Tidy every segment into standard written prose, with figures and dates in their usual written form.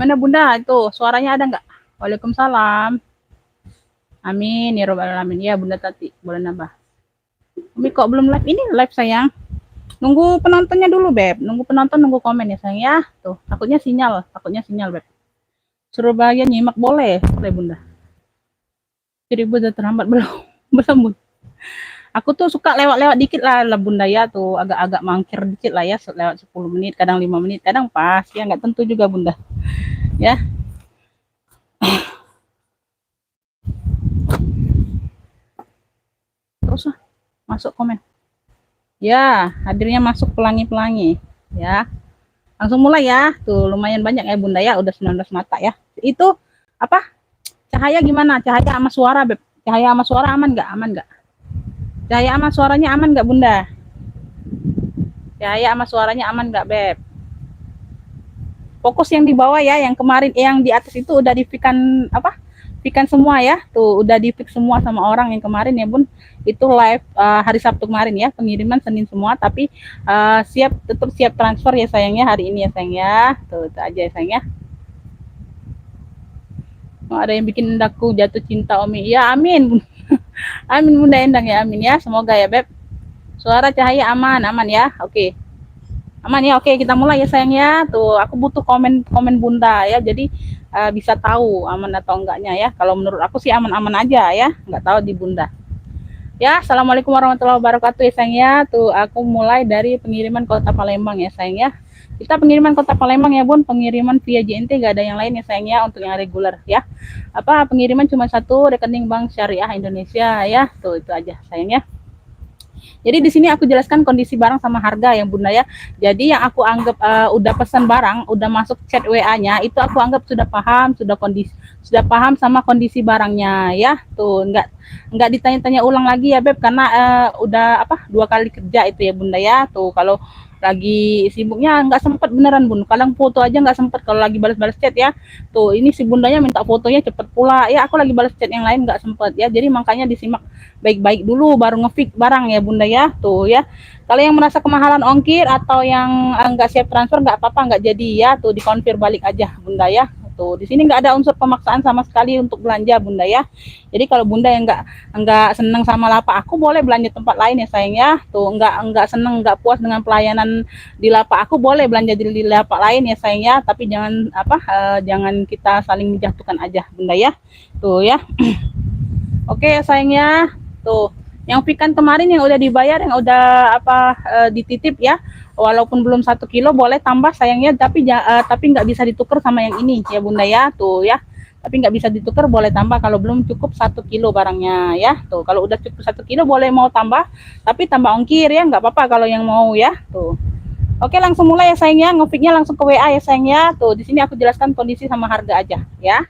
Mana Bunda itu suaranya ada nggak? Waalaikumsalam. Amin ya robbal alamin. Ya Bunda Tati, boleh nambah. Umi kok belum live ini live sayang? Nunggu penontonnya dulu Beb. Nunggu penonton nunggu komen ya sayang ya. Tuh, takutnya sinyal Beb. Suruh bahagia nyimak boleh, boleh Bunda. Jadi udah terlambat belum? Belum Bunda. Aku tuh suka lewat-lewat dikit lah Bunda ya tuh agak-agak mangkir dikit lah ya lewat 10 menit, kadang 5 menit, kadang pas ya nggak tentu juga Bunda. Ya. Terus lah masuk komen. Ya, hadirnya masuk pelangi-pelangi. Ya. Langsung mulai ya. Tuh lumayan banyak ya Bunda ya, udah 19 mata ya. Itu apa? Cahaya gimana? Cahaya sama suara, Beb. Cahaya sama suara aman nggak? Aman nggak? Cahaya sama suaranya aman nggak Bunda? Cahaya sama suaranya aman nggak Beb? Fokus yang di bawah ya, yang kemarin yang di atas itu udah dipikan apa? Pikan semua ya, tuh udah di fix semua sama orang yang kemarin ya Bun. Itu live hari Sabtu kemarin ya, pengiriman Senin semua, tapi tetap siap transfer ya sayangnya hari ini ya sayang ya. Tuh itu aja ya sayang ya. Oh, ada yang bikin endaku jatuh cinta Omi. Ya amin. Amin Bunda Endang ya, amin ya. Semoga ya Beb. Suara cahaya aman, aman ya. Oke. Aman ya, oke kita mulai ya sayang ya. Tuh aku butuh komen Bunda ya. Jadi bisa tahu aman atau enggaknya ya. Kalau menurut aku sih aman-aman aja ya, nggak tahu di Bunda. Ya, assalamualaikum warahmatullahi wabarakatuh ya sayang ya. Tuh aku mulai dari pengiriman Kota Palembang ya sayang ya. Kita pengiriman Kota Palembang ya Bun, pengiriman via JNT, gak ada yang lain ya sayang ya untuk yang reguler ya. Apa pengiriman cuma satu rekening Bank Syariah Indonesia ya. Tuh itu aja sayang ya. Jadi di sini aku jelaskan kondisi barang sama harga yang Bunda ya. Jadi yang aku anggap udah pesan barang, udah masuk chat WA-nya, itu aku anggap sudah paham, sudah paham sama kondisi barangnya ya. Tuh nggak ditanya-tanya ulang lagi ya Beb, karena udah apa 2 kali kerja itu ya Bunda ya. Tuh kalau lagi sibuknya nggak sempat beneran Bun, kadang foto aja nggak sempat kalau lagi balas-balas chat ya. Tuh ini si Bundanya minta fotonya cepet pula ya, aku lagi balas chat yang lain nggak sempat ya, jadi makanya disimak baik-baik dulu baru ngefix barang ya Bunda ya. Tuh ya, kalau yang merasa kemahalan ongkir atau yang nggak siap transfer nggak apa-apa, nggak jadi ya. Tuh dikonfir balik aja Bunda ya. Tuh di sini nggak ada unsur pemaksaan sama sekali untuk belanja Bunda ya. Jadi kalau Bunda yang nggak seneng sama lapak aku, boleh belanja tempat lain ya sayang ya. Tuh nggak seneng, nggak puas dengan pelayanan di lapak aku, boleh belanja di lapak lain ya sayang ya. Tapi jangan jangan kita saling menjatuhkan aja Bunda ya. Tuh ya. Oke ya sayang ya. Tuh yang pikan kemarin yang udah dibayar, yang udah dititip ya, walaupun belum 1 kilo boleh tambah sayangnya, tapi nggak bisa ditukar sama yang ini ya Bunda ya. Tuh ya, tapi nggak bisa ditukar, boleh tambah kalau belum cukup 1 kilo barangnya ya. Tuh kalau udah cukup 1 kilo boleh mau tambah, tapi tambah ongkir ya, nggak apa-apa kalau yang mau ya. Tuh oke langsung mulai ya sayangnya, ngofiknya langsung ke WA ya sayangnya. Tuh di sini aku jelaskan kondisi sama harga aja ya.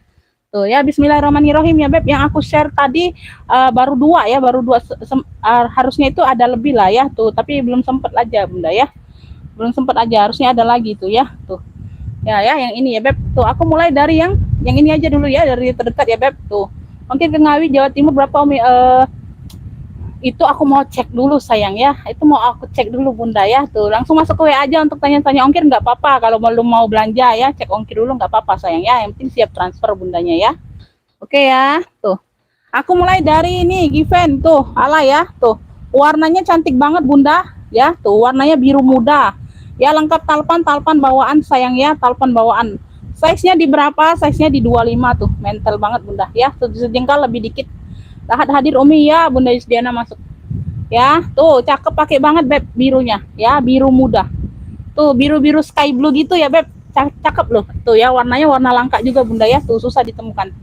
Tuh ya, bismillahirrahmanirrahim ya Beb. Yang aku share tadi baru 2 ya, baru 2 harusnya itu ada lebih lah ya. Tuh, tapi belum sempat aja Bunda ya. Belum sempat aja, harusnya ada lagi tuh ya. Tuh. Ya yang ini ya Beb. Tuh, aku mulai dari yang ini aja dulu ya, dari terdekat ya Beb. Tuh. Mungkin ke Ngawi Jawa Timur berapa Umi? Itu aku mau cek dulu sayang ya, itu mau aku cek dulu Bunda ya. Tuh langsung masuk ke WA aja untuk tanya-tanya ongkir, nggak apa-apa kalau belum mau belanja ya, cek ongkir dulu nggak apa-apa sayang ya, yang penting siap transfer Bundanya ya. Oke ya. Tuh aku mulai dari ini Given tuh, ala ya. Tuh warnanya cantik banget Bunda ya. Tuh warnanya biru muda ya, lengkap talpan bawaan sayang ya, talpan bawaan. Size nya di berapa? Size nya di 25 tuh, mental banget Bunda ya. Tuh sejengkal lebih dikit. Lahat hadir Umi ya, Bunda Yusdiana masuk ya. Tuh cakep, pakai banget Beb birunya ya, biru muda. Tuh biru sky blue gitu ya Beb, cakep loh. Tuh ya, warnanya warna langka juga Bunda ya. Tuh susah ditemukan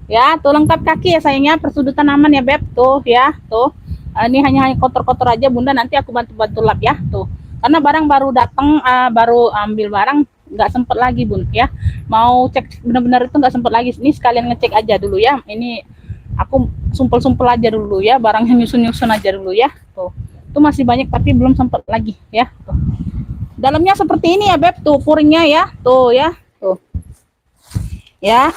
ya. Tuh lengkap kaki ya sayangnya, persudutan aman ya Beb. Tuh ya. Tuh ini hanya kotor-kotor aja Bunda, nanti aku bantu lap ya. Tuh karena barang baru datang, baru ambil barang, nggak sempet lagi Bun ya, mau cek benar-benar itu nggak sempet lagi. Ini sekalian ngecek aja dulu ya, ini aku sumpel aja dulu ya, barangnya nyusun aja dulu ya. Tuh itu masih banyak tapi belum sempat lagi ya. Tuh dalamnya seperti ini ya Beb. Tuh puringnya ya. Tuh ya. Tuh ya.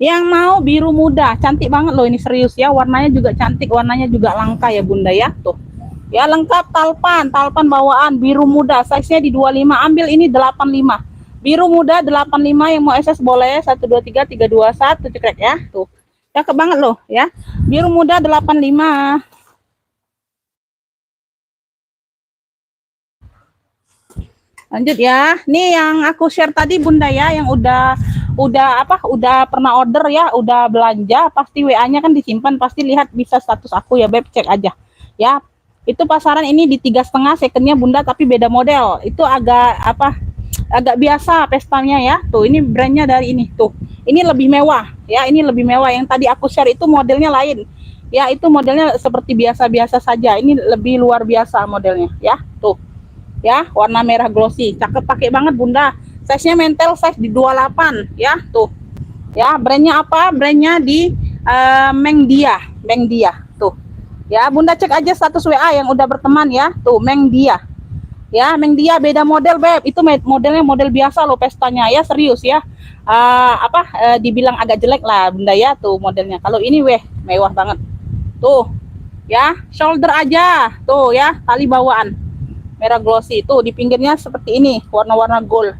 Yang mau biru muda, cantik banget loh ini, serius ya, warnanya juga cantik, warnanya juga langka ya Bunda ya. Tuh ya, lengkap talpan bawaan biru muda, size nya di 25, ambil ini 85 Biru muda 85 yang mau SS boleh 123 321 cekrek ya. Tuh. Cakep banget loh ya. Biru muda 85. Lanjut ya. Nih yang aku share tadi Bunda ya, yang udah pernah order ya, udah belanja, pasti WA-nya kan disimpan, pasti lihat bisa status aku ya Beb, cek aja. Ya. Itu pasaran ini di 3,5 secondnya Bunda, tapi beda model. Itu agak biasa pestanya ya. Tuh, ini brandnya dari ini tuh. Ini lebih mewah ya, ini lebih mewah. Yang tadi aku share itu modelnya lain. Ya, itu modelnya seperti biasa-biasa saja. Ini lebih luar biasa modelnya ya. Tuh. Ya, warna merah glossy. Cakep pakai banget Bunda. Size-nya mentel size di 28 ya, tuh. Ya, brandnya apa? Brandnya di Mengdia, Mengdia tuh. Ya, Bunda cek aja status WA yang udah berteman ya. Tuh, Mengdia. Ya, Mengdia beda model, Beb. Itu modelnya model biasa loh pestanya ya, serius ya. Dibilang agak jelek lah Bunda ya, tuh modelnya. Kalau ini mewah banget. Tuh. Ya, shoulder aja. Tuh ya, tali bawaan merah glossy. Tuh di pinggirnya seperti ini, warna-warna gold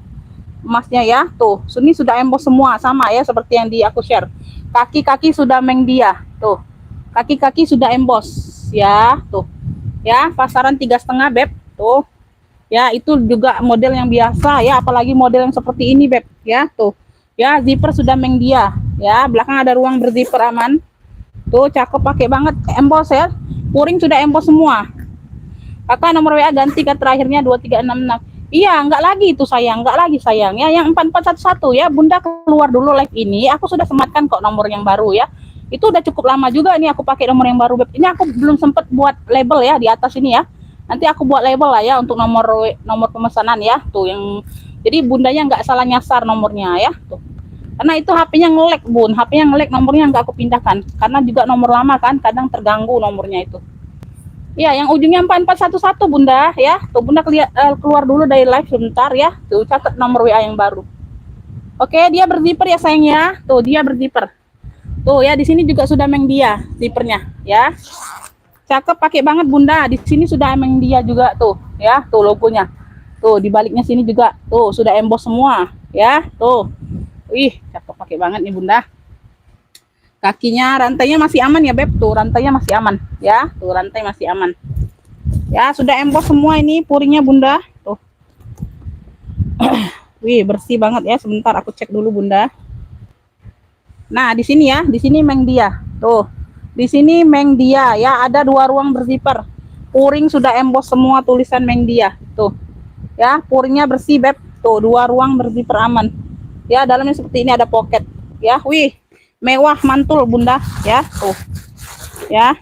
emasnya ya. Tuh, ini sudah emboss semua, sama ya seperti yang di aku share. Kaki-kaki sudah Mengdia. Tuh, kaki-kaki sudah emboss ya. Tuh ya, pasaran 3,5 Beb. Tuh ya, itu juga model yang biasa ya, apalagi model yang seperti ini Beb ya. Tuh ya, zipper sudah Mengdia ya, belakang ada ruang berzipper aman. Tuh cakep, pakai banget, emboss ya, puring sudah emboss semua. Kakak nomor WA ganti ke terakhirnya 2366. Iya, enggak lagi itu sayang, enggak lagi sayang ya. Yang 4411 ya, Bunda keluar dulu live ini. Aku sudah sematkan kok nomor yang baru ya. Itu udah cukup lama juga nih aku pakai nomor yang baru. Ini aku belum sempet buat label ya di atas ini ya. Nanti aku buat label lah ya untuk nomor pemesanan ya. Tuh yang jadi Bundanya enggak salah nyasar nomornya ya. Tuh. Karena itu HP-nya ngelek Bun, HP-nya ngelek, nomornya enggak aku pindahkan. Karena juga nomor lama kan, kadang terganggu nomornya itu. Ya, yang ujungnya 4411 Bunda ya. Tuh Bunda keluar dulu dari live sebentar ya. Tuh catat nomor WA yang baru. Oke, dia berzipper ya sayangnya. Tuh dia berzipper. Tuh ya, di sini juga sudah Mengdia zippernya ya. Cakep, pakai banget Bunda. Di sini sudah Mengdia juga tuh ya. Tuh logonya. Tuh di baliknya sini juga tuh sudah emboss semua ya. Tuh. Wih, cakep pakai banget nih Bunda. Kakinya, rantainya masih aman ya Beb. Tuh rantainya masih aman ya. Tuh rantai masih aman ya, sudah emboss semua ini puringnya Bunda. Tuh wih, bersih banget ya. Sebentar aku cek dulu Bunda. Nah di sini ya, di sini Mengdia. Tuh di sini Mengdia ya, ada 2 ruang berzipper, puring sudah emboss semua tulisan Mengdia. Tuh ya, puringnya bersih Beb. Tuh 2 ruang berzipper aman ya, dalamnya seperti ini, ada pocket ya. Wih, mewah mantul Bunda ya. Tuh ya,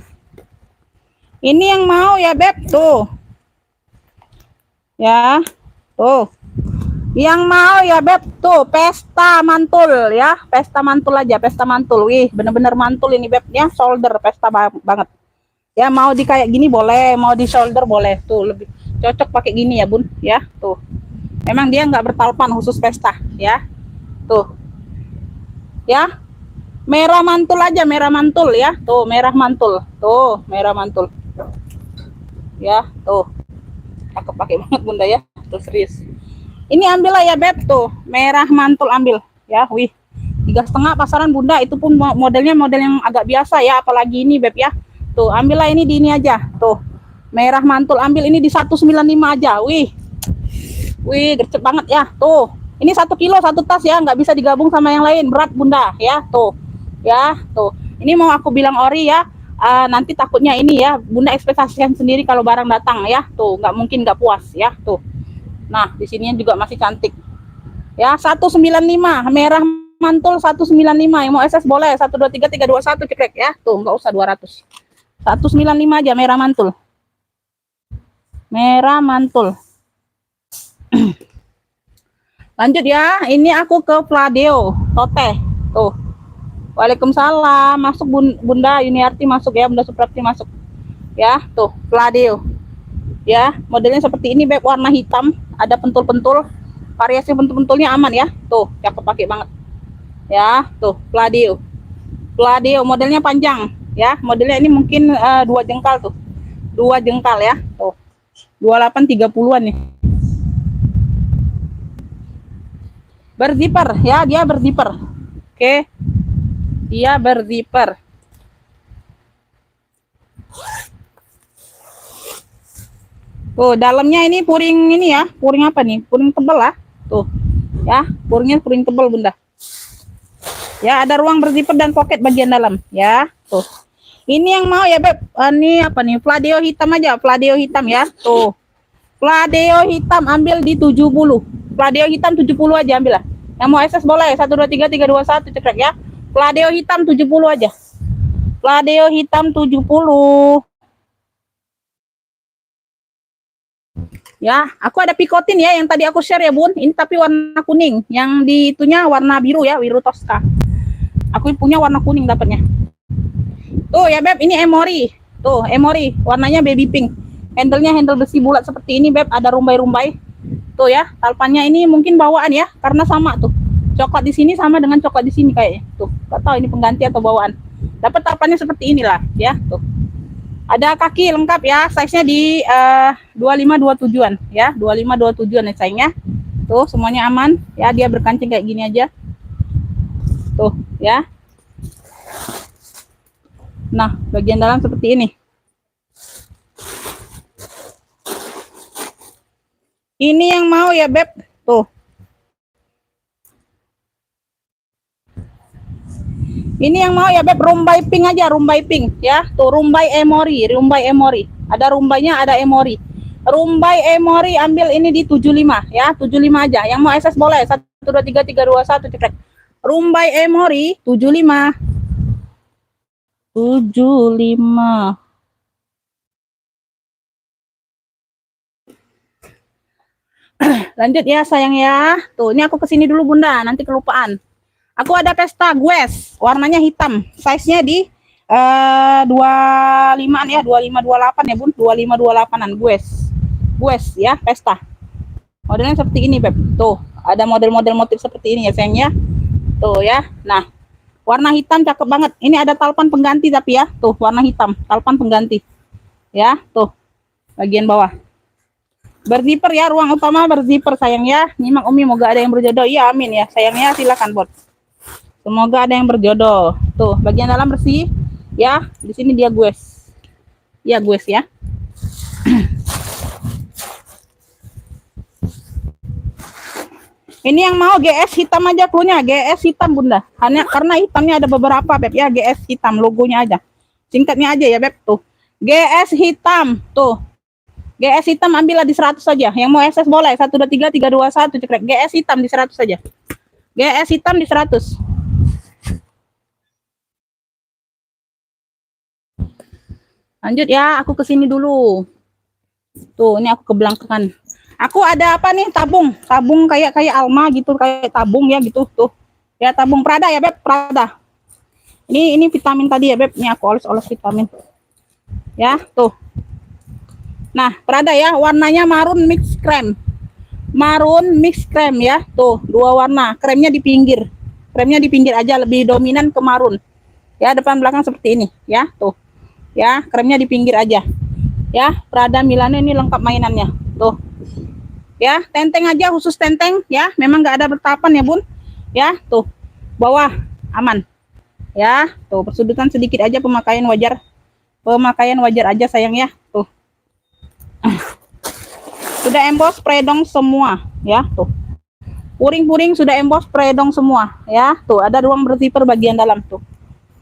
ini yang mau ya Beb. Tuh ya, tuh yang mau ya Beb. Tuh pesta mantul ya, pesta mantul aja, pesta mantul. Wih, bener-bener mantul ini Beb ya, shoulder pesta banget ya. Mau di kayak gini boleh, mau di shoulder boleh. Tuh lebih cocok pakai gini ya Bun ya. Tuh memang dia nggak bertalpan, khusus pesta ya. Tuh ya, merah mantul aja, merah mantul ya. Tuh merah mantul, tuh merah mantul ya. Tuh aku pakai banget Bunda ya. Tuh serius, ini ambil lah ya Beb. Tuh merah mantul ambil ya. Wih, 3,5 pasaran Bunda. Itu pun modelnya model yang agak biasa ya, apalagi ini Beb ya. Tuh ambil lah ini di ini aja. Tuh merah mantul ambil ini di 195 aja. Wih, wih gercep banget ya. Tuh ini 1 kilo 1 tas ya, nggak bisa digabung sama yang lain, berat Bunda ya. Tuh ya, tuh ini mau aku bilang ori ya. Nanti takutnya ini ya, Bunda ekspektasikan sendiri kalau barang datang ya. Tuh nggak mungkin nggak puas ya. Tuh nah di sini juga masih cantik ya. 195 merah mantul, 195 yang mau SS boleh 123 321 cekrek ya. Tuh nggak usah 200, 195 aja merah mantul, merah mantul. Lanjut ya, ini aku ke Fladeo Tote. Tuh Waalaikumsalam, masuk Bunda Yuniarti, masuk ya, Bunda Suprapti masuk ya. Tuh Fladeo ya, modelnya seperti ini Beb, warna hitam, ada pentul-pentul, variasi pentul-pentulnya aman ya. Tuh cakep pakai banget ya. Tuh Fladeo, Fladeo modelnya panjang ya, modelnya ini mungkin 2 jengkal tuh, 2 jengkal ya. Tuh 28 30-an nih Berzipper ya, dia berzipper. Oke. Dia berzipper. Tuh, dalamnya ini puring ini ya, puring apa nih? Puring tebal lah. Tuh. Ya, puringnya puring tebal, Bunda. Ya, ada ruang berzipper dan pocket bagian dalam, ya. Tuh. Ini yang mau ya, Beb. Ini apa nih? Fladeo hitam aja, Fladeo hitam ya. Tuh. Fladeo hitam ambil di 70. Fladeo hitam 70 aja ambil lah. Yang mau SS boleh 1 2 3 3 2 1 cekrek ya. Fladeo hitam 70 aja. Fladeo hitam 70. Ya, aku ada pikotin ya yang tadi aku share ya, Bun. Ini tapi warna kuning. Yang di itunya warna biru ya, biru Tosca. Aku punya warna kuning dapatnya. Tuh ya, Beb, ini Emory. Tuh, Emory, warnanya baby pink. Handle-nya handle besi bulat seperti ini, Beb, ada rumbai-rumbai. Tuh ya, talpannya ini mungkin bawaan ya, karena sama tuh. Coklat di sini sama dengan coklat di sini kayaknya. Tuh, enggak tahu ini pengganti atau bawaan. Dapat talpannya seperti inilah, ya, tuh. Ada kaki lengkap ya, size-nya di 25-27an ya, 25-27an ya sayangnya. Tuh, semuanya aman ya, dia berkancing kayak gini aja. Tuh, ya. Nah, bagian dalam seperti ini. Ini yang mau ya, Beb. Tuh. Ini yang mau ya, Beb, rumbai pink aja, rumbai pink ya. Tuh, rumbai Emory, rumbai Emory. Ada rumbainya, ada Emory. Rumbai Emory ambil ini di 75 ya, 75 aja. Yang mau SS boleh 1 2 3 3 2 1 cekrek. Rumbai Emory 75. 75. Lanjut ya sayang ya. Tuh, ini aku kesini dulu Bunda, nanti kelupaan. Aku ada pesta Gues, warnanya hitam. Size-nya di 25-an ya, 25-28 ya Bun, 25-28an Gues. Gues ya, pesta. Modelnya seperti ini, Beb. Tuh, ada model-model motif seperti ini ya sayang ya. Tuh ya. Nah, warna hitam cakep banget. Ini ada talpan pengganti tapi ya. Tuh, warna hitam, talpan pengganti. Ya, tuh. Bagian bawah. Berzipper ya, ruang utama berzipper sayang ya. Nyimak Umi, moga ada yang berjodoh. Iya, amin ya. Sayangnya silakan, Bot. Semoga ada yang berjodoh. Tuh, bagian dalam bersih ya. Di sini dia Gues. Ya, Gues ya. Ini yang mau GS hitam aja cluenya, GS hitam Bunda. Hanya karena hitamnya ada beberapa, Beb ya, GS hitam logonya aja. Singkatnya aja ya, Beb, tuh. GS hitam, tuh. GS hitam ambillah di 100 saja. Yang mau SS boleh 1 2 3 3 2 1 cekrek. GS hitam di 100 saja. GS hitam di 100. Lanjut ya, aku kesini dulu. Tuh, ini aku ke belakang. Aku ada apa nih? Tabung kayak Alma gitu, kayak tabung ya gitu tuh. Ya tabung Prada ya, Beb, Prada. Ini vitamin tadi ya, Beb. Ini aku oles-oles vitamin. Ya, tuh. Nah, Prada ya, warnanya marun mix krem. Marun mix krem ya. Tuh, dua warna. Kremnya di pinggir. Kremnya di pinggir aja, lebih dominan ke marun. Ya, depan belakang seperti ini ya, tuh. Ya, kremnya di pinggir aja. Ya, Prada Milano ini lengkap mainannya. Tuh. Ya, tenteng aja khusus tenteng ya. Memang nggak ada bertapan ya, Bun. Ya, tuh. Bawah aman. Ya, tuh persudutan sedikit aja, pemakaian wajar. Pemakaian wajar aja sayang ya. Tuh. Sudah emboss predong semua ya, tuh. Puring-puring sudah emboss predong semua ya. Tuh, ada ruang berzipper bagian dalam tuh.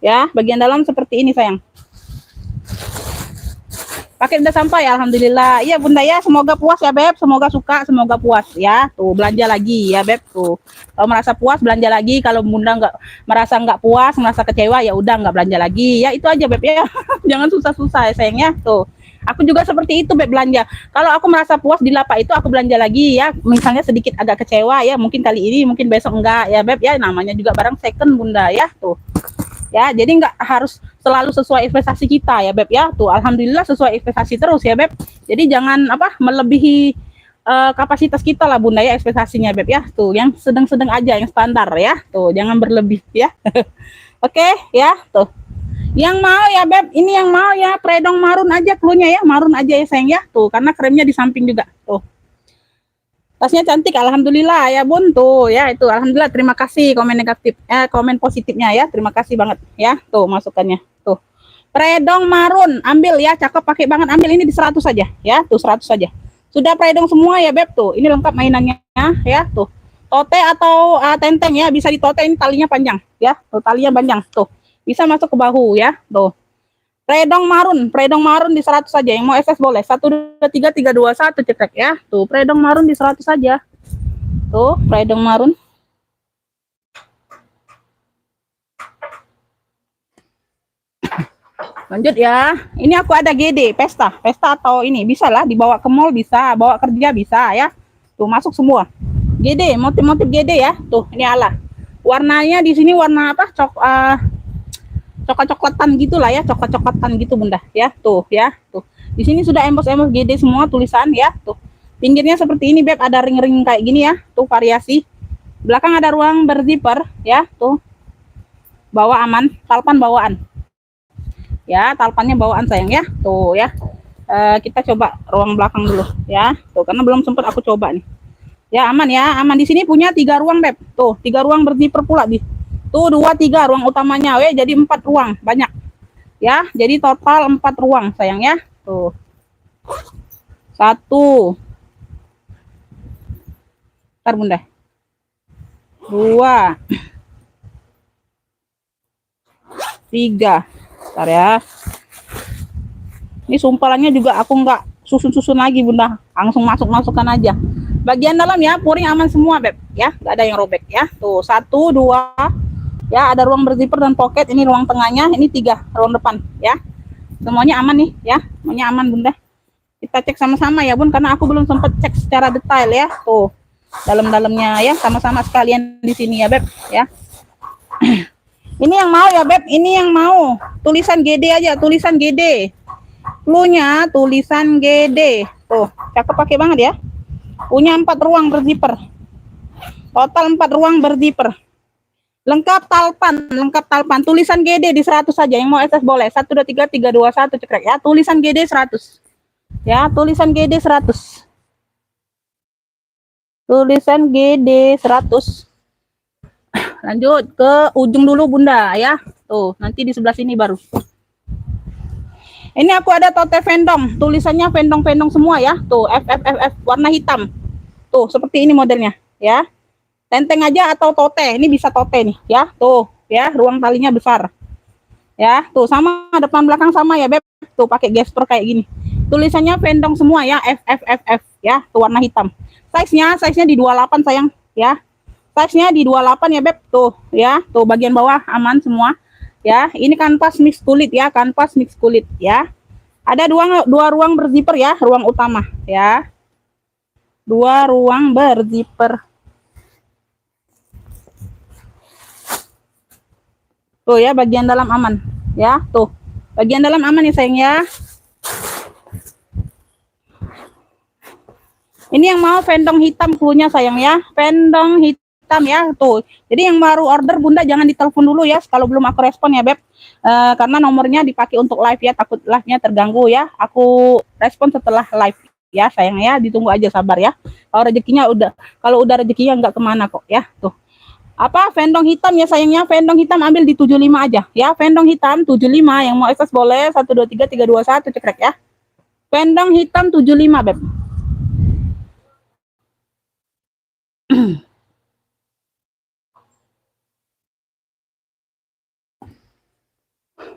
Ya, bagian dalam seperti ini sayang. Paket udah sampai, alhamdulillah. Iya Bunda ya, semoga puas ya Beb, semoga suka, semoga puas ya. Tuh, belanja lagi ya Beb tuh. Kalau merasa puas belanja lagi, kalau Bunda nggak merasa nggak puas, merasa kecewa ya udah nggak belanja lagi. Ya itu aja Beb ya. Jangan susah-susah ya sayangnya. Tuh. Aku juga seperti itu Beb belanja. Kalau aku merasa puas di lapak itu aku belanja lagi ya. Misalnya sedikit agak kecewa ya, mungkin kali ini, mungkin besok enggak ya Beb ya. Namanya juga barang second Bunda ya. Tuh. Ya, jadi nggak harus selalu sesuai investasi kita ya Beb ya. Tuh, alhamdulillah sesuai investasi terus ya Beb. Jadi jangan apa melebihi kapasitas kita lah Bunda ya investasinya Beb ya. Tuh, yang sedang-sedang aja, yang standar ya. Tuh, jangan berlebih ya. Oke ya, tuh. Yang mau ya Beb, ini yang mau ya predong marun aja cluenya ya, marun aja ya sayang ya. Tuh, karena kremnya di samping juga. Tuh. Tasnya cantik, alhamdulillah ya bun tuh ya itu alhamdulillah terima kasih komen negatif komen positifnya ya terima kasih banget ya tuh masukannya tuh predong marun ambil ya cakep pakai banget ambil ini di 100 saja ya tuh 100 saja sudah predong semua ya beb tuh ini lengkap mainannya ya tuh tote atau tenteng ya bisa ditote ini talinya panjang ya tuh talinya panjang tuh bisa masuk ke bahu ya tuh predong marun di 100 saja. Yang mau SS boleh. 1 2 3 3 2 1 cetek ya. Tuh, predong marun di 100 saja. Tuh, predong marun. Lanjut ya. Ini aku ada GD, pesta. Pesta atau ini bisa lah dibawa ke mall bisa, bawa kerja bisa ya. Tuh, masuk semua. GD, motif-motif GD ya. Tuh, ini ala. Warnanya di sini warna apa? Coklat-coklatan gitulah ya, coklat-coklatan gitu bunda ya tuh ya tuh di sini sudah embos-embos GD semua tulisan ya tuh pinggirnya seperti ini beb ada ring-ring kayak gini ya tuh variasi belakang ada ruang berzipper ya tuh bawa aman talpan bawaan ya talpannya bawaan sayang ya tuh ya kita coba ruang belakang dulu ya tuh karena belum sempat aku coba nih ya aman di sini punya 3 ruang beb tuh 3 ruang berzipper pula di tuh 2 3 ruang utamanya jadi 4 ruang banyak ya jadi total 4 ruang sayang ya tuh 1 ntar bunda 2 3 ntar ya ini sumpalannya juga aku nggak susun-susun lagi bunda langsung masukkan aja bagian dalam ya puring aman semua beb ya nggak ada yang robek ya tuh 1 2 ya ada ruang berzipper dan pocket ini ruang tengahnya ini 3 ruang depan ya semuanya aman nih ya semuanya aman bunda kita cek sama-sama ya bun karena aku belum sempat cek secara detail ya tuh dalam-dalamnya ya sama-sama sekalian di sini ya beb ya ini yang mau ya beb ini yang mau tulisan GD aja tulisan GD cluenya tulisan GD tuh cakep pakai banget ya punya 4 ruang berzipper total 4 ruang berzipper lengkap talpan tulisan GD di 100 saja yang mau SS boleh 1 2 3 3 2 1 cekrek ya tulisan GD 100 ya tulisan GD 100 tulisan GD 100 lanjut ke ujung dulu bunda ya tuh nanti di sebelah sini baru ini aku ada tote vendong tulisannya vendong semua ya tuh FFFF warna hitam tuh seperti ini modelnya ya tenteng aja atau tote ini bisa tote nih ya tuh ya ruang talinya besar ya tuh sama depan belakang sama ya beb tuh pakai gesper kayak gini tulisannya vendong semua ya FFFF ya tuh warna hitam size-nya di 28 sayang ya size-nya di 28 ya beb tuh ya tuh bagian bawah aman semua ya ini kanvas mix kulit ya kanvas mix kulit ya ada dua ruang berzipper ya ruang utama ya 2 ruang berzipper tuh ya bagian dalam aman ya tuh bagian dalam aman ya sayang ya ini yang mau vendong hitam cluenya sayang ya vendong hitam ya tuh jadi yang baru order bunda jangan ditelepon dulu ya kalau belum aku respon ya beb karena nomornya dipakai untuk live ya takut live-nya terganggu ya aku respon setelah live ya sayang ya ditunggu aja sabar ya kalau udah rezekinya nggak kemana kok ya tuh apa vendong hitam ya sayangnya vendong hitam ambil di 75 aja ya vendong hitam 75 yang mau SS boleh 1 2 3 3 2 1 cekrek ya vendong hitam 75 beb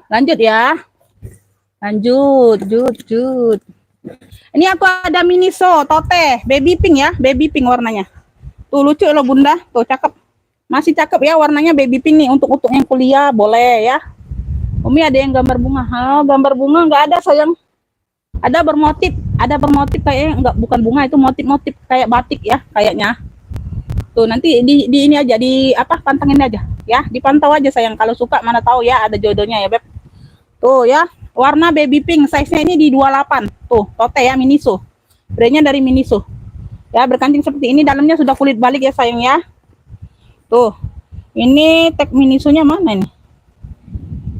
lanjut ya lanjut ini aku ada miniso tote baby pink ya baby pink warnanya tuh lucu loh bunda tuh cakep masih cakep ya warnanya baby pink nih untuk yang kuliah boleh ya Umi ada yang gambar bunga gambar bunga nggak ada sayang ada bermotif kayaknya enggak bukan bunga itu motif kayak batik ya kayaknya tuh nanti di ini aja di apa pantengin aja ya dipantau aja sayang kalau suka mana tahu ya ada jodohnya ya beb tuh ya warna baby pink size-nya ini di 28 tuh tote ya miniso brandnya dari miniso ya berkancing seperti ini dalamnya sudah kulit balik ya sayang ya tuh ini tag minisonya mana ini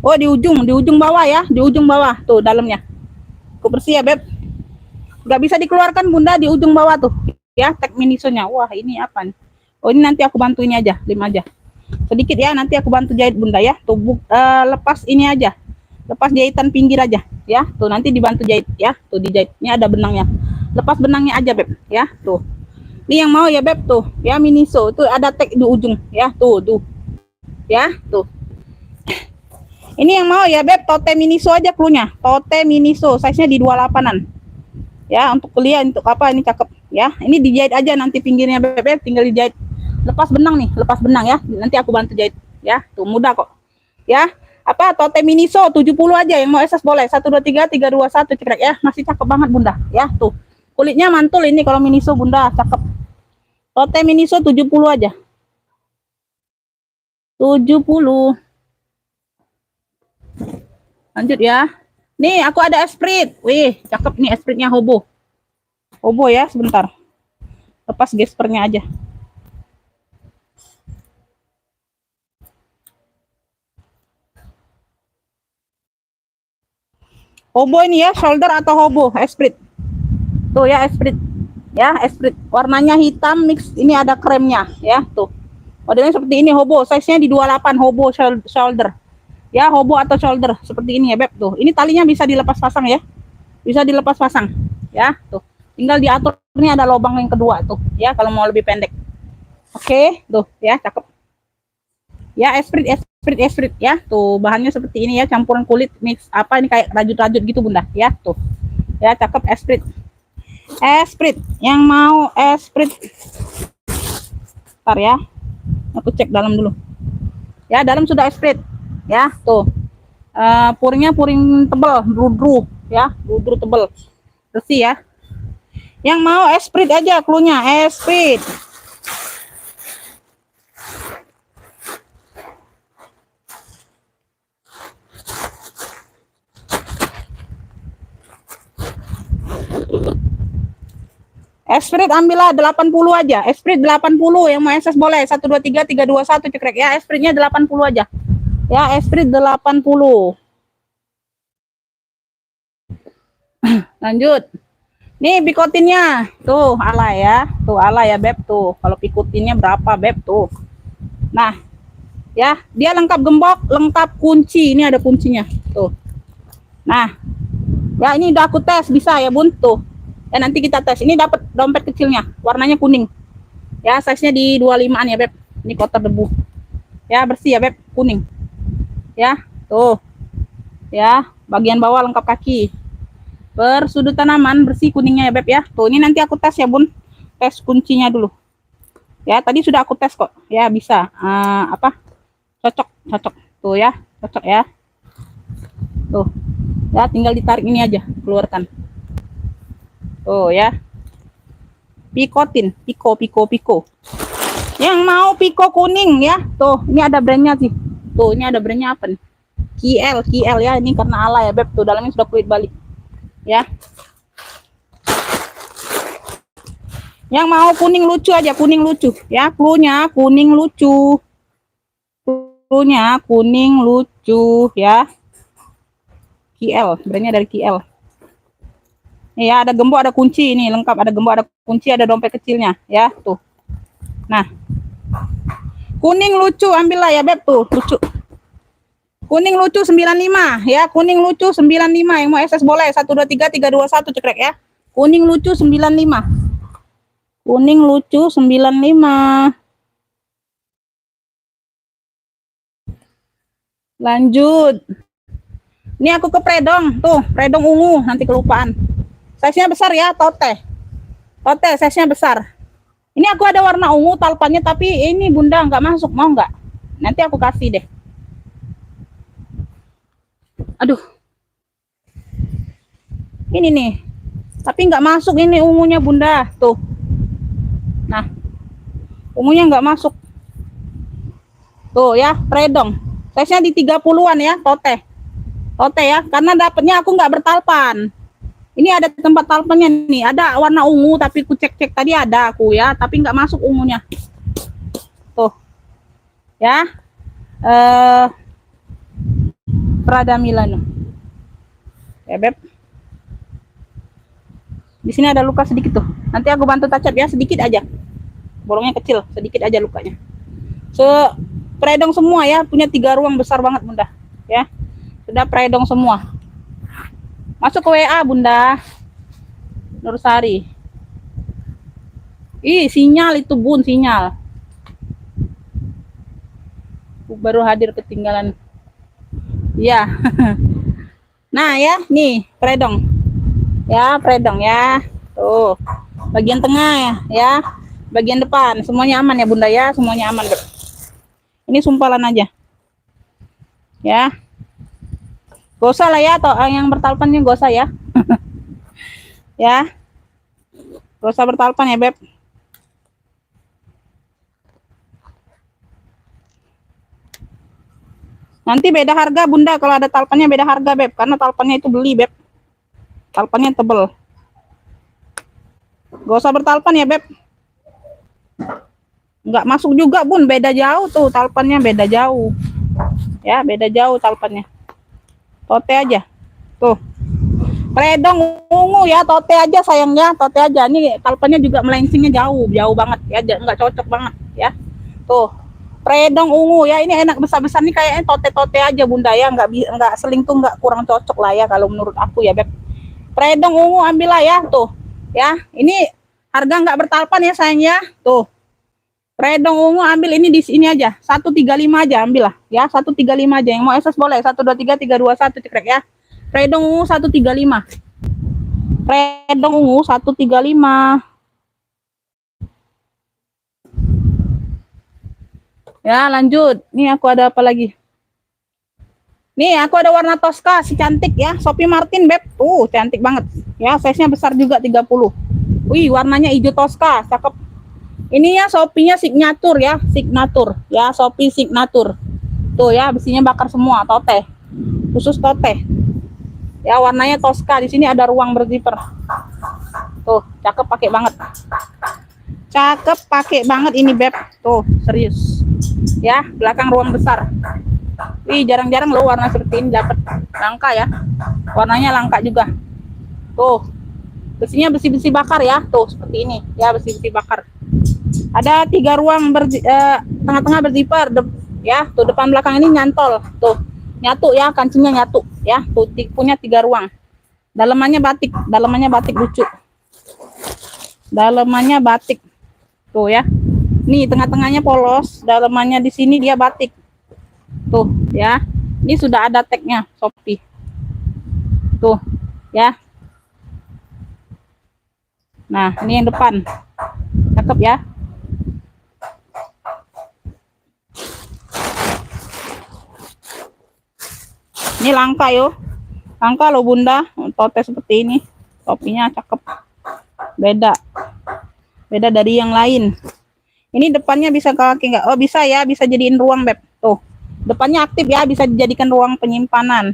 oh di ujung bawah ya di ujung bawah tuh dalamnya aku bersih ya beb nggak bisa dikeluarkan bunda di ujung bawah tuh ya, tag Minisonya. Wah, ini apa nih? Oh, ini nanti aku bantu ini aja, 5 aja. Sedikit ya, nanti aku bantu jahit Bunda ya. Tuh lepas ini aja. Lepas jahitan pinggir aja ya. Tuh nanti dibantu jahit ya. Tuh dijahit. Ini ada benangnya. Lepas benangnya aja, Beb, ya. Tuh. Ini yang mau ya, Beb, tuh. Ya, Miniso. Tuh ada tag di ujung ya. Tuh. Ya, tuh. Ini yang mau ya, Beb, Tote Miniso aja klunya. Tote Miniso, size-nya di 28-an. Ya, untuk kuliah, untuk apa, ini cakep ya. Ini dijahit aja nanti pinggirnya, Beb, tinggal dijahit. Lepas benang nih, lepas benang ya. Nanti aku bantu jahit ya. Tuh mudah kok. Ya. Apa Tote Miniso 70 aja, yang mau SS boleh. 123 321 cekrek ya. Masih cakep banget Bunda. Ya, tuh. Kulitnya mantul ini kalau Miniso Bunda, cakep. Tote Miniso 70 aja. 70. Lanjut ya. Nih, aku ada esprit. Wih, cakep nih espritnya hobo. Hobo ya, sebentar. Lepas gespernya aja. Hobo ini ya, shoulder atau hobo, esprit. Tuh ya, esprit. Ya, esprit. Warnanya hitam mix, ini ada kremnya ya, tuh. Modelnya seperti ini hobo, size-nya di 28 hobo shoulder. Ya, hobo atau shoulder seperti ini ya, Beb. Tuh, ini talinya bisa dilepas pasang ya. Bisa dilepas pasang. Ya, tuh. Tinggal diatur, ini ada lubang yang kedua tuh, ya kalau mau lebih pendek. Oke, tuh ya, cakep. Ya, esprit ya. Tuh, bahannya seperti ini ya, campuran kulit mix apa ini kayak rajut-rajut gitu, Bunda, ya. Tuh. Ya, cakep esprit. Esprit yang mau esprit. Bentar ya. Aku cek dalam dulu. Ya, dalam sudah esprit. Ya, tuh. Puringnya puring tebal, brudru ya, brudru tebal. Bersih ya. Yang mau esprit aja klunya, esprit. Esprit ambillah 80 aja. Esprit 80 yang mau SS boleh. 123 321 cekrek ya. Espritnya 80 aja. Ya, esprit 80. Lanjut. Nih pikotinnya. Tuh, ala ya. Tuh, ala ya, Beb tuh. Kalau pikotinnya berapa, Beb tuh. Nah, ya, dia lengkap gembok, lengkap kunci. Ini ada kuncinya. Tuh. Nah. Ya, ini udah aku tes bisa ya, Bun. Tuh. Ya, nanti kita tes. Ini dapat dompet kecilnya, warnanya kuning. Ya, size-nya di 25-an ya, Beb. Ini kotor debu. Ya, bersih ya, Beb, kuning. Ya, tuh. Ya, bagian bawah lengkap kaki. Bersudut tanaman, bersih kuningnya ya, Beb ya. Tuh, ini nanti aku tes ya, Bun. Tes kuncinya dulu. Ya, tadi sudah aku tes kok. Ya, bisa. Apa? Cocok. Tuh ya, cocok ya. Tuh. Ya, tinggal ditarik ini aja, keluarkan. Tuh ya. Pikotin, piko. Yang mau piko kuning ya. Tuh, ini ada brandnya sih. Tuh, ini ada brandnya apa nih? KL ya. Ini karena ala ya, Beb. Tuh, dalamnya sudah kulit balik. Ya. Yang mau kuning lucu aja, kuning lucu. Ya, klunya kuning lucu. Klunya kuning lucu ya. KL, brandnya dari KL. Ya, ada gembok, ada kunci ini lengkap, ada gembok, ada kunci, ada dompet kecilnya ya, tuh. Nah, kuning lucu ambillah ya, Beb, tuh, lucu. Kuning lucu 95 ya, kuning lucu 95 yang mau SS boleh. 123 321 cekrek ya. Kuning lucu 95. Kuning lucu 95. Lanjut. Ini aku ke predong, tuh, predong ungu, nanti kelupaan. Size-nya besar ya, tote. Tote, size-nya besar. Ini aku ada warna ungu talpannya, tapi ini Bunda nggak masuk, mau nggak? Nanti aku kasih deh. Aduh. Ini nih. Tapi nggak masuk ini ungunya, Bunda. Tuh. Nah. Ungunya nggak masuk. Tuh ya, predong. Size-nya di 30-an ya, tote. Tote ya, karena dapatnya aku nggak bertalpan. Ini ada tempat talpannya nih, ada warna ungu tapi ku cek tadi ada aku ya, tapi nggak masuk ungunya. Tuh. Ya. Prada Milano. Ya, Beb. Di sini ada luka sedikit tuh. Nanti aku bantu touch up ya, sedikit aja. Bolongnya kecil, sedikit aja lukanya. Predong semua ya, punya 3 ruang besar banget Bunda. Ya, sudah predong semua. Masuk ke WA Bunda Nursari. Sinyal itu Bun, sinyal. Baru hadir ketinggalan. Ya. Nah ya, nih predong. Ya, predong ya. Tuh. Bagian tengah ya. Bagian depan semuanya aman ya Bunda ya, semuanya aman. Ini sumpalan aja. Ya. Gak usah lah ya, atau yang bertalpannya gak usah ya. Ya. Gak usah bertalpan ya, Beb. Nanti beda harga Bunda, kalau ada talpannya beda harga, Beb. Karena talpannya itu beli, Beb. Talpannya tebel. Gak usah bertalpan ya, Beb. Nggak masuk juga, Bun. Beda jauh tuh, talpannya beda jauh. Ya, beda jauh talpannya. Tote aja. Tuh. Predong ungu ya, tote aja sayangnya, tote aja. Ini talpannya juga melencengnya jauh banget ya, nggak cocok banget ya. Tuh. Predong ungu ya, ini enak besar-besar nih kayaknya tote-tote aja Bunda ya, nggak selingkuh, nggak kurang cocok lah ya kalau menurut aku ya, Beb. Predong ungu ambil lah ya, tuh. Ya, ini harga nggak bertalpan ya sayang ya. Tuh. Predong ungu ambil ini di sini aja, 135 aja ambil lah ya, 135 aja. Yang mau SS boleh 123 321 cekrek ya. Predong ungu 135. Predong ungu 135. Ya, lanjut. Nih aku ada apa lagi? Nih aku ada warna Tosca si cantik ya, Sophie Martin Beb. Cantik banget. Ya, size-nya besar juga 30. Wih, warnanya hijau Tosca, cakep. Ini ya Shopee-nya signature ya, signature ya, Shopee signature. Tuh ya, besinya bakar semua, tote. Khusus tote. Ya, warnanya Tosca. Di sini ada ruang berzipper. Tuh, cakep pakai banget. Cakep pakai banget ini, Beb. Tuh, serius. Ya, belakang ruang besar. Wih, jarang-jarang loh warna seperti ini dapat. Langka ya. Warnanya langka juga. Tuh. Besinya besi-besi bakar ya. Tuh, seperti ini. Ya, besi-besi bakar. Ada 3 ruang tengah-tengah berzipper ya. Tuh depan belakang ini nyantol. Tuh nyatu ya, kancingnya nyatu ya. Tuh punya 3 ruang. Dalamannya batik lucu. Dalamannya batik. Tuh ya. Nih tengah-tengahnya polos, dalamannya di sini dia batik. Tuh ya. Ini sudah ada tagnya Shopee. Tuh ya. Nah, ini yang depan. Cakep ya. Ini langka yo. Langka loh Bunda, tote seperti ini. Topinya cakep. Beda dari yang lain. Ini depannya bisa kaki nggak? Oh bisa ya, bisa jadiin ruang Beb. Tuh, depannya aktif ya, bisa dijadikan ruang penyimpanan.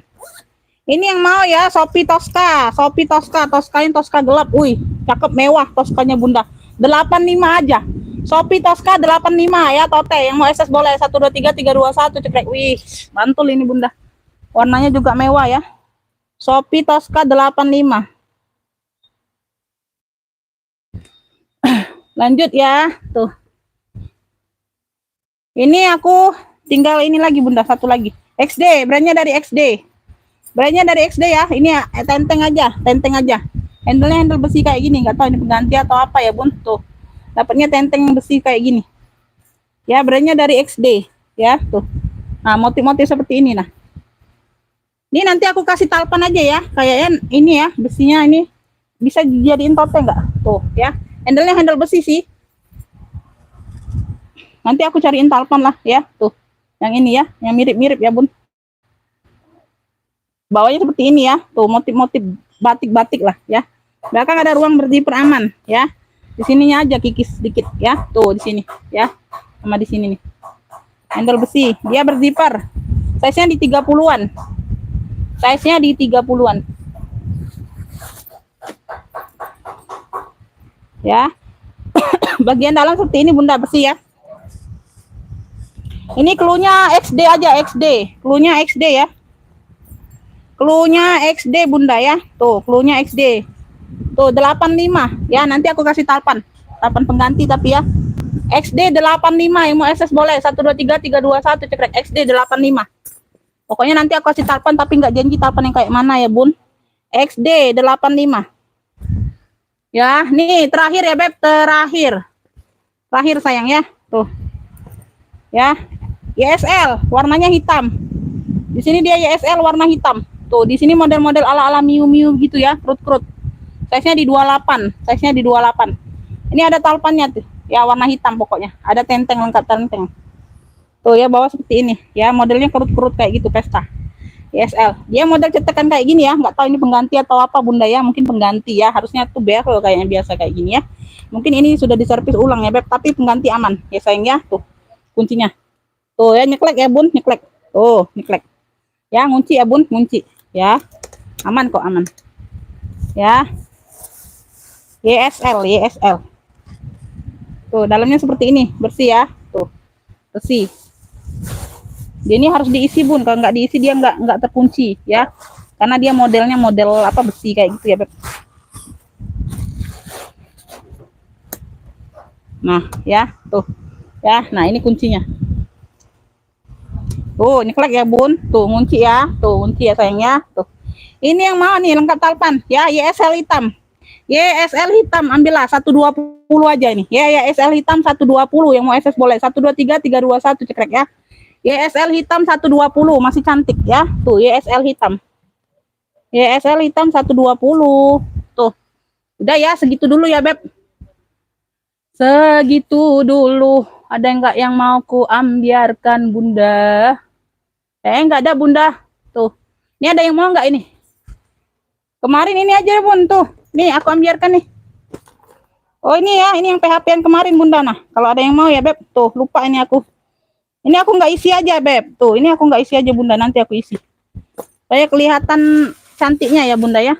Ini yang mau ya, Shopee Tosca. Toskanya Tosca gelap. Wih, cakep mewah Toskanya Bunda. 85 aja. Shopee Tosca 85 ya, tote. Yang mau SS boleh 123 321 cekrek. Wih, mantul ini Bunda. Warnanya juga mewah ya. Shopee Tosca 85. Lanjut ya. Tuh. Ini aku tinggal ini lagi Bunda, satu lagi. XD, brandnya dari XD. Brandnya dari XD ya. Ini ya, tenteng aja. Handle-nya handle besi kayak gini, nggak tahu ini pengganti atau apa ya Bun. Tuh. Dapatnya tenteng besi kayak gini. Ya, brandnya dari XD ya, tuh. Nah, motif-motif seperti ini nah. Ini nanti aku kasih talpan aja ya, kayaknya ini ya, besinya ini bisa dijadiin tote nggak? Tuh ya, handle-nya handle besi sih. Nanti aku cariin talpan lah ya, tuh. Yang ini ya, yang mirip-mirip ya Bun. Bawahnya seperti ini ya, tuh motif-motif batik-batik lah ya. Belakang ada ruang berzipper aman ya. Di sininya aja kikis sedikit ya, tuh di sini ya, sama di sini nih. Handle besi, dia berzipper. Size-nya di 30-an. Size-nya di 30-an. Ya. Bagian dalam seperti ini Bunda, besi ya. Ini cluenya XD aja, XD. Cluenya XD ya. Cluenya XD Bunda ya. Tuh, cluenya XD. Tuh 85 ya, nanti aku kasih talpan pengganti tapi ya. XD 85 yang mau SS boleh 123 321 cekrek XD 85. Pokoknya nanti aku kasih talpan tapi nggak janji talpan yang kayak mana ya bun. XD 85 ya. Nih terakhir ya beb, terakhir sayang ya. Tuh ya, YSL warnanya hitam. Di sini dia YSL warna hitam. Tuh di sini model-model ala-ala Miu Miu gitu ya, krut-krut. Size-nya di 28, size-nya di 28. Ini ada talpannya tuh, ya warna hitam pokoknya. Ada tenteng, lengkap tenteng. Tuh ya bawah seperti ini, ya modelnya kerut-kerut kayak gitu Pesta. YSL. Dia model cetakan kayak gini ya, nggak tahu ini pengganti atau apa bunda ya, mungkin pengganti ya. Harusnya tuh bezel kayaknya biasa kayak gini ya. Mungkin ini sudah diservis ulang ya beb, tapi pengganti aman ya sayang ya. Tuh kuncinya. Tuh ya nyeklek ya bun, nyeklek. Tuh nyeklek. Ya ngunci ya bun, ngunci ya. Aman kok, aman. Ya. YSL. Tuh dalamnya seperti ini, bersih ya. Tuh bersih. Dia ini harus diisi bun, kalau nggak diisi dia nggak terkunci ya, karena dia modelnya model apa besi kayak gitu ya beb. Nah ya tuh ya, nah ini kuncinya. Tuh nyeklek ya bun, tuh ngunci ya, tuh kunci ya sayangnya. Tuh ini yang mau nih lengkap talpan ya, YSL hitam. YSL hitam ambillah 120 aja ini ya, YSL hitam 120. Yang mau SS boleh 123 321 cekrek ya. YSL hitam 120 masih cantik ya. Tuh YSL hitam. YSL hitam 120. Tuh. Udah ya, segitu dulu ya, Beb. Segitu dulu. Ada enggak yang mau ku ambiarkan, Bunda? Enggak ada, Bunda. Tuh. Ini ada yang mau enggak ini? Kemarin ini aja, Bun, tuh. Nih, aku ambiarkan nih. Oh, ini ya, ini yang PHP yang kemarin, Bunda. Nah, kalau ada yang mau ya, Beb. Tuh, lupa ini aku. Ini aku nggak isi aja, Beb. Tuh, ini aku nggak isi aja, Bunda. Nanti aku isi. Supaya kelihatan cantiknya ya, Bunda ya.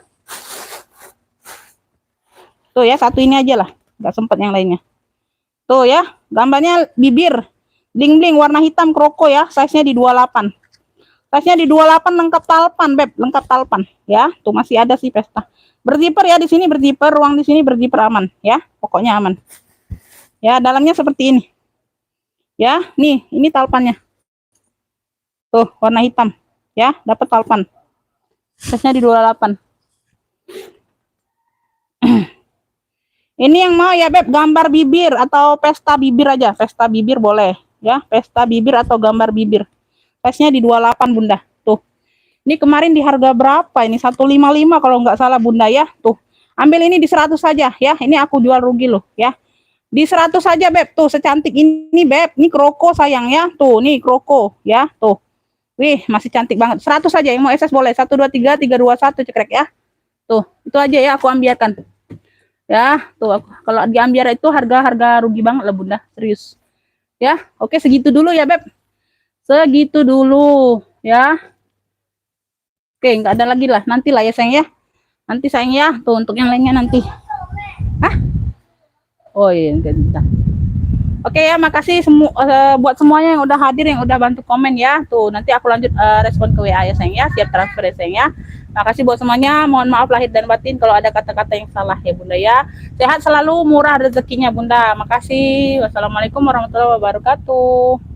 Tuh ya, satu ini aja lah. Nggak sempat yang lainnya. Tuh ya, gambarnya bibir. Bling-bling, warna hitam kroko ya. Size-nya di 28. Size-nya di 28 lengkap talpan, Beb. Lengkap talpan. Ya, tuh masih ada sih Pesta. Berzipper ya di sini, berzipper. Ruang di sini berzipper aman. Ya, pokoknya aman. Ya, dalamnya seperti ini. Ya, nih, ini talpannya. Tuh, warna hitam. Ya, dapat talpan. Size-nya di 28. Ini yang mau ya, Beb, gambar bibir atau pesta bibir aja. Pesta bibir boleh, ya. Pesta bibir atau gambar bibir. Size-nya di 28, Bunda. Tuh. Ini kemarin di harga berapa? Ini 155 kalau nggak salah, Bunda ya. Tuh. Ambil ini di 100 saja, ya. Ini aku jual rugi loh, ya. Di 100 saja, Beb. Tuh, secantik ini, Beb. Ini kroko sayang ya. Tuh, nih kroko ya. Tuh. Wih, masih cantik banget. 100 saja. Yang mau SS boleh. 123 321 cekrek ya. Tuh, itu aja ya aku ambiarkan. Ya, tuh aku, kalau diambiar itu harga rugi banget lah, Bunda. Serius. Ya, oke segitu dulu ya, Beb. Segitu dulu ya. Oke, nggak ada lagi lah. Nanti lah ya, sayang ya. Nanti sayang ya. Tuh untuk yang lainnya nanti. Hah? Oh iya, enggak bisa. Oke ya, makasih buat semuanya yang udah hadir, yang udah bantu komen ya. Tuh, nanti aku lanjut respon ke WA ya, sayang ya. Siap transfer ya, sayang ya. Makasih buat semuanya. Mohon maaf lahir dan batin kalau ada kata-kata yang salah ya, Bunda ya. Sehat selalu, murah rezekinya, Bunda. Makasih. Wassalamualaikum warahmatullahi wabarakatuh.